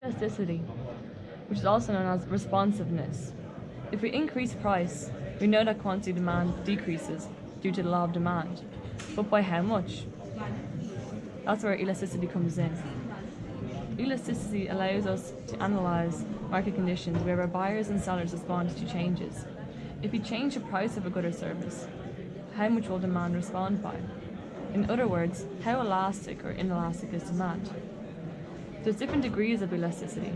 Elasticity, which is also known as responsiveness. If we increase price, we know that quantity demand decreases due to the law of demand. But by how much? That's where elasticity comes in. Elasticity allows us to analyze market conditions where our buyers and sellers respond to changes. If we change the price of a good or service, how much will demand respond by? In other words, how elastic or inelastic is demand? There's different degrees of elasticity.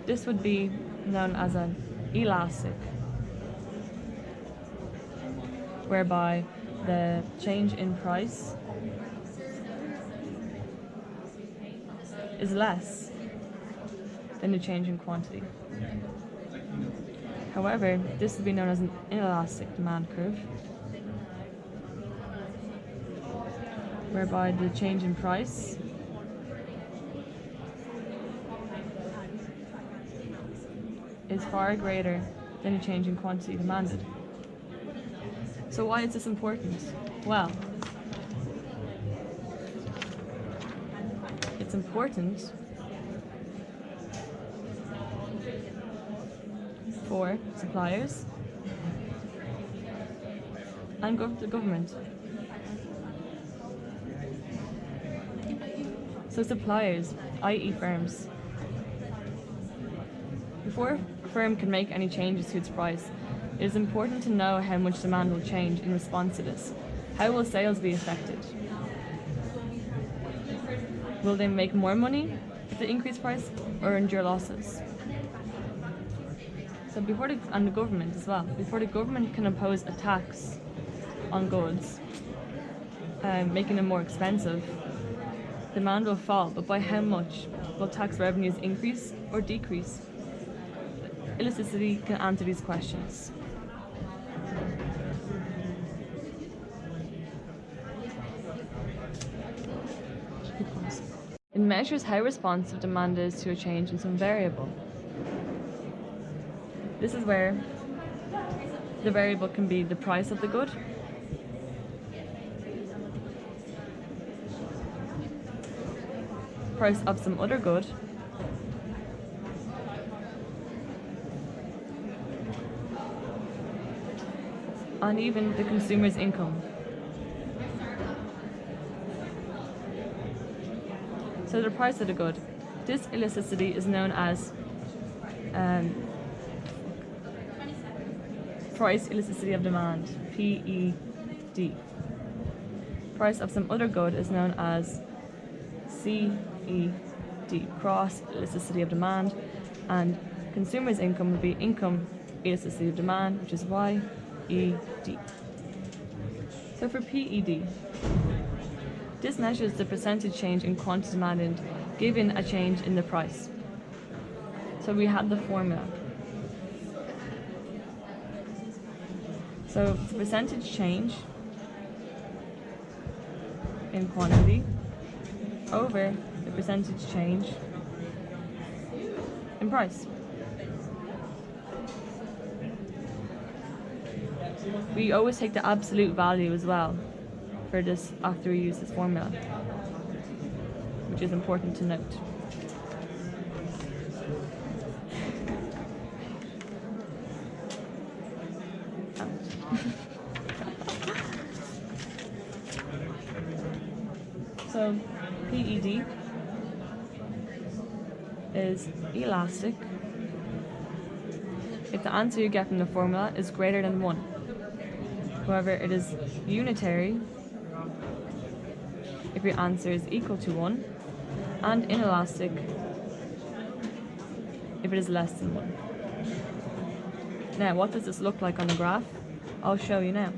This would be known as an elastic, whereby the change in price is less than the change in quantity. However, this would be known as an inelastic demand curve, whereby the change in price is far greater than the change in quantity demanded. So why is this important? Well, it's important for suppliers and the government. So suppliers, i.e. firms. Before a firm can make any changes to its price, it is important to know how much demand will change in response to this. How will sales be affected? Will they make more money if they increase price or endure losses? So and the government as well. Before the government can impose a tax on goods, making them more expensive, demand will fall, but by how much? Will tax revenues increase or decrease? Elasticity can answer these questions. It measures how responsive demand is to a change in some variable. This is where the variable can be the price of the good, price of some other good, and even the consumer's income. So the price of the good. This elasticity is known as price elasticity of demand, PED. Price of some other good is known as CED, cross elasticity of demand, and consumer's income would be income elasticity of demand, which is YED. So for PED, this measures the percentage change in quantity demanded given a change in the price. So we have the formula. So it's the percentage change in quantity over the percentage change in price. We always take the absolute value as well for this after we use this formula, which is important to note. So PED is elastic if the answer you get from the formula is greater than 1. However, it is unitary if your answer is equal to 1, and inelastic if it is less than 1. Now, what does this look like on the graph? I'll show you now.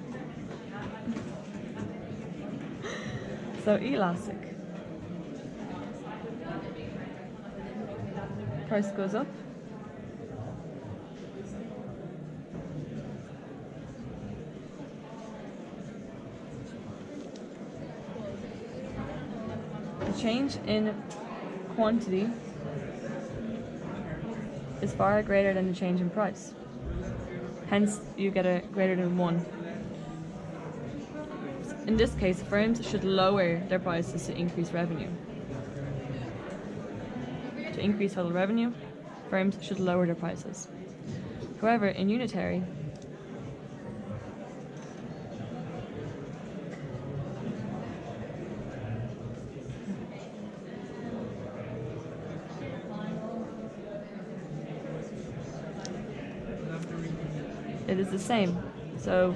So elastic. Price goes up. The change in quantity is far greater than the change in price. Hence, you get a greater than 1. In this case, firms should lower their prices to increase revenue. To increase total revenue, firms should lower their prices. However, in unitary, it is the same. So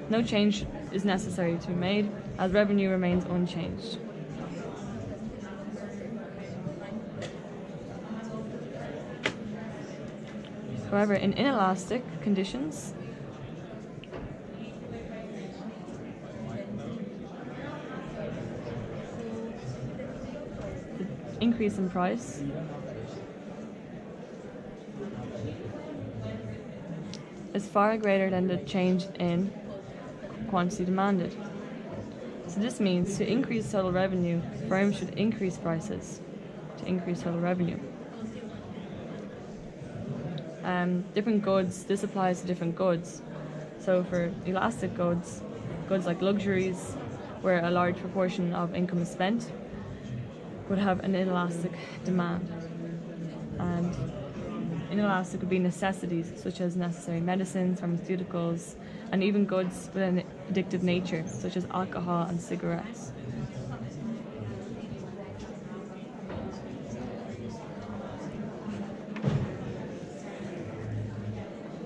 no change is necessary to be made as revenue remains unchanged. However, in inelastic conditions, the increase in price is far greater than the change in quantity demanded. So this means to increase total revenue, firms should increase prices to increase total revenue. Different goods, this applies to different goods. So for elastic goods, goods like luxuries, where a large proportion of income is spent, would have an inelastic demand. And inelastic would be necessities such as necessary medicines, pharmaceuticals, and even goods with an addictive nature such as alcohol and cigarettes.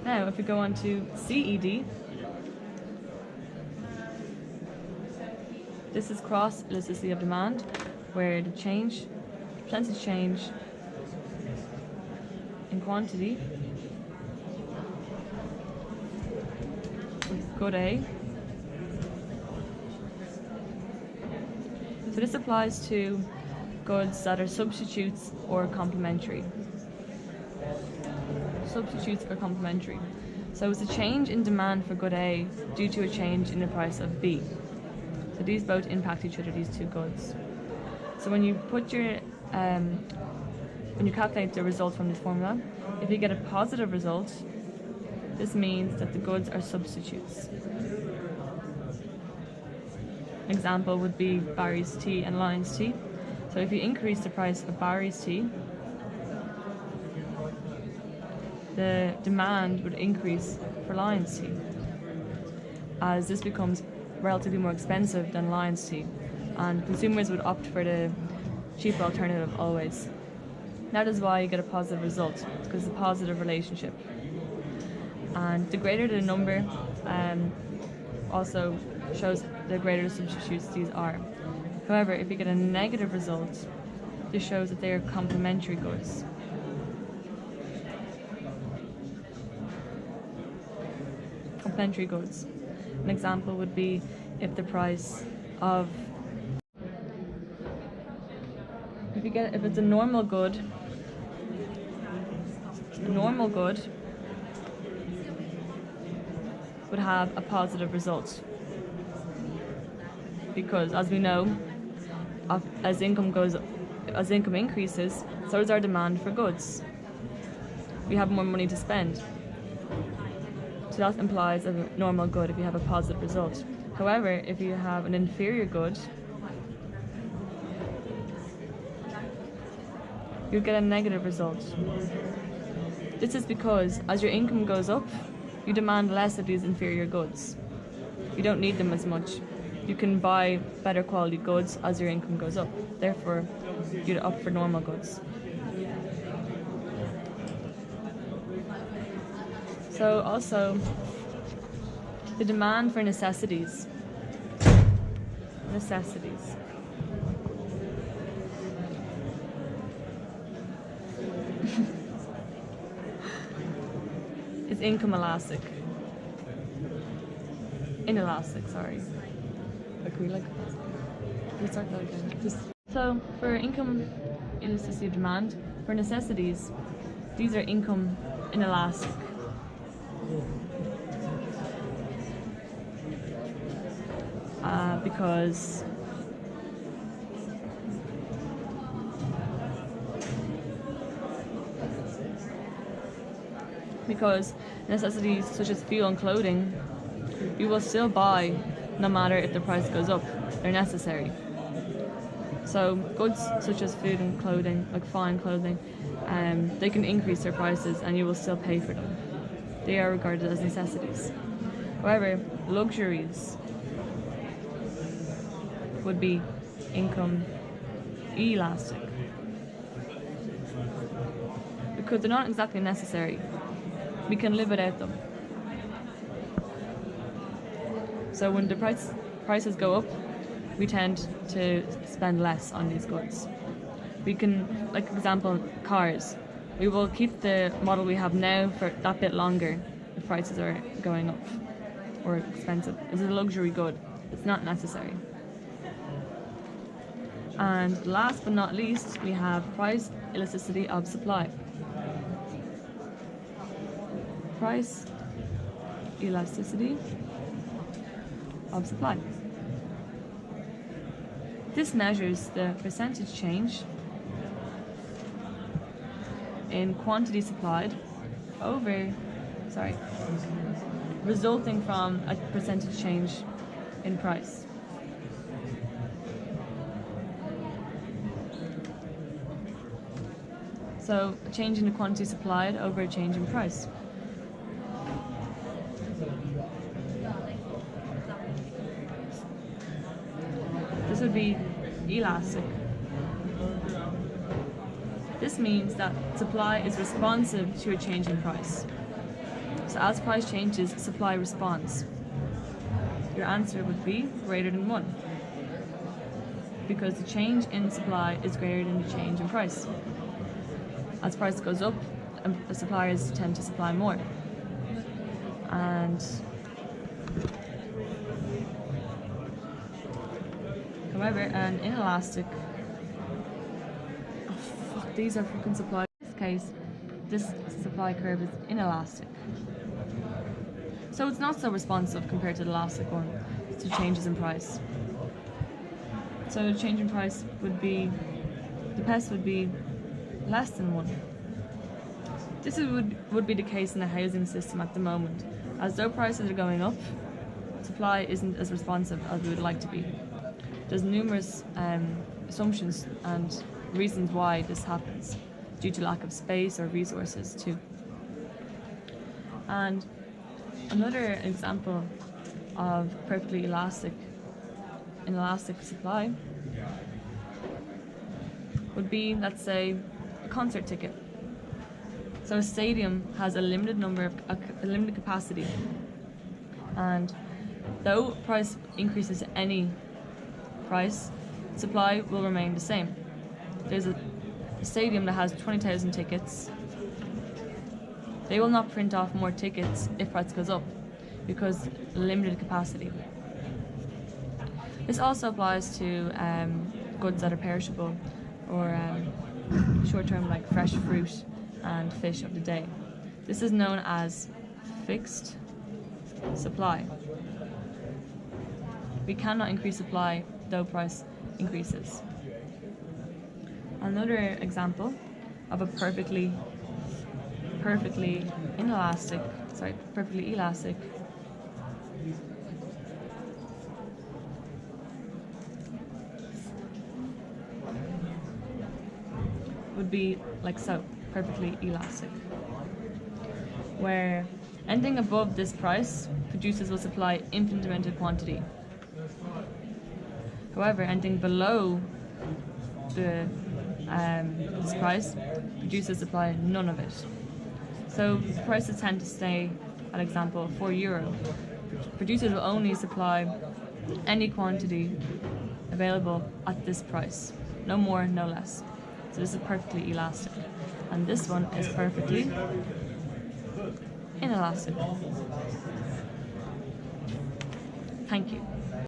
Now, if we go on to CED, this is cross elasticity of demand, where the percentage change in quantity, good A. So this applies to goods that are substitutes or complementary. Substitutes or complementary. So it's a change in demand for good A due to a change in the price of B. So these both impact each other, these two goods. So when you put your when you calculate the result from this formula, if you get a positive result, this means that the goods are substitutes. An example would be Barry's tea and Lion's tea. So if you increase the price of Barry's tea, the demand would increase for Lion's tea, as this becomes relatively more expensive than Lion's tea, and consumers would opt for the cheaper alternative always. That is why you get a positive result, because it's a positive relationship. And the greater the number also shows the greater the substitutes these are. However, if you get a negative result, this shows that they are complementary goods. Complementary goods. An example would be if the price of if it's a normal good would have a positive result, because as we know, as income increases, so does our demand for goods. We have more money to spend. So that implies a normal good if you have a positive result. However, if you have an inferior good, you get a negative result. This is because as your income goes up, you demand less of these inferior goods. You don't need them as much. You can buy better quality goods as your income goes up. Therefore, you'd opt for normal goods. So also, the demand for necessities. Is income elastic. Inelastic, sorry. Can we start that again? So for income elasticity of demand, for necessities, these are income inelastic. Because necessities such as fuel and clothing, you will still buy no matter if the price goes up. They're necessary. So goods such as food and clothing, like fine clothing, they can increase their prices and you will still pay for them. They are regarded as necessities. However, luxuries would be income elastic, because they're not exactly necessary. We can live without them. So when the prices go up, we tend to spend less on these goods. We can, like example, cars. We will keep the model we have now for that bit longer if prices are going up or expensive. It's a luxury good. It's not necessary. And last but not least, we have price elasticity of supply. Price elasticity of supply. This measures the percentage change in quantity supplied resulting from a percentage change in price. So a change in the quantity supplied over a change in price. This would be elastic. This means that supply is responsive to a change in price. So as price changes, supply responds. Your answer would be greater than 1, because the change in supply is greater than the change in price. As price goes up, suppliers tend to supply more. And however, an inelastic, these are fucking supply. In this case, this supply curve is inelastic. So it's not so responsive compared to the elastic one to changes in price. So the change in price would be, the PES would be less than 1. This would be the case in the housing system at the moment. As though prices are going up, supply isn't as responsive as we would like to be. There's numerous assumptions and reasons why this happens, due to lack of space or resources too. And another example of perfectly inelastic supply would be, let's say, a concert ticket. So a stadium has a limited limited capacity, and though price increases any price, supply will remain the same. There's a stadium that has 20,000 tickets. They will not print off more tickets if price goes up, because limited capacity. This also applies to goods that are perishable, or short-term, like fresh fruit and fish of the day. This is known as fixed supply. We cannot increase supply though price increases. Another example of a perfectly elastic would be like so, perfectly elastic, where anything above this price, producers will supply infinite amount of quantity. However, anything below this price, producers supply none of it. So prices tend to stay, at example, €4. Producers will only supply any quantity available at this price, no more, no less. So this is perfectly elastic, and this one is perfectly inelastic. Thank you.